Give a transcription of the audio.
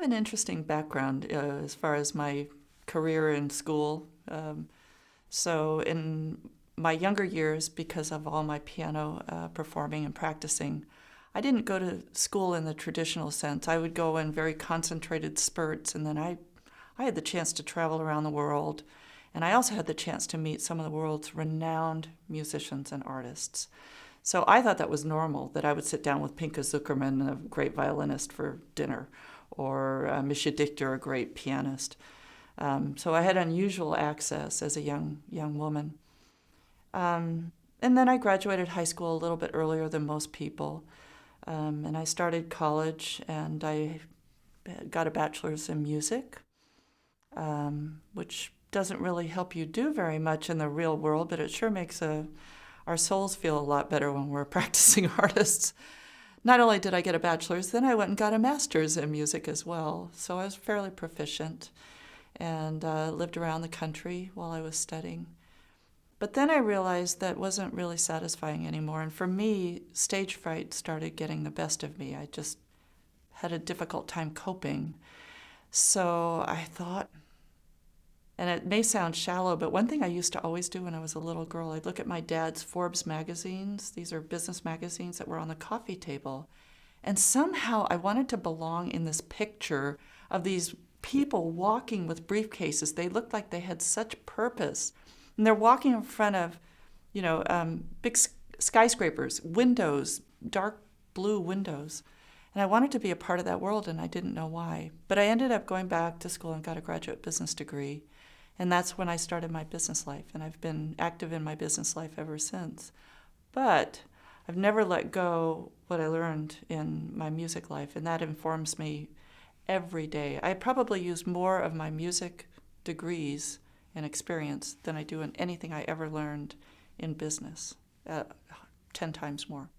have an interesting background as far as my career in school. So in my younger years, because of all my piano performing and practicing, I didn't go to school in the traditional sense. I would go in very concentrated spurts, and then I had the chance to travel around the world, and I also had the chance to meet some of the world's renowned musicians and artists. So I thought that was normal, that I would sit down with Pinka Zuckerman, a great violinist, for dinner, or Misha Dichter, a great pianist. So I had unusual access as a young woman. And then I graduated high school a little bit earlier than most people. And I started college, and I got a bachelor's in music, which doesn't really help you do very much in the real world, but it sure makes our souls feel a lot better when we're practicing artists. Not only did I get a bachelor's, then I went and got a master's in music as well. So I was fairly proficient and lived around the country while I was studying. But then I realized that wasn't really satisfying anymore. And for me, stage fright started getting the best of me. I just had a difficult time coping. So I thought, and it may sound shallow, but one thing I used to always do when I was a little girl, I'd look at my dad's Forbes magazines. These are business magazines that were on the coffee table. And somehow I wanted to belong in this picture of these people walking with briefcases. They looked like they had such purpose. And they're walking in front of, big skyscrapers, windows, dark blue windows. And I wanted to be a part of that world, and I didn't know why. But I ended up going back to school and got a graduate business degree. And that's when I started my business life. And I've been active in my business life ever since. But I've never let go what I learned in my music life, and that informs me every day. I probably use more of my music degrees and experience than I do in anything I ever learned in business, 10 times more.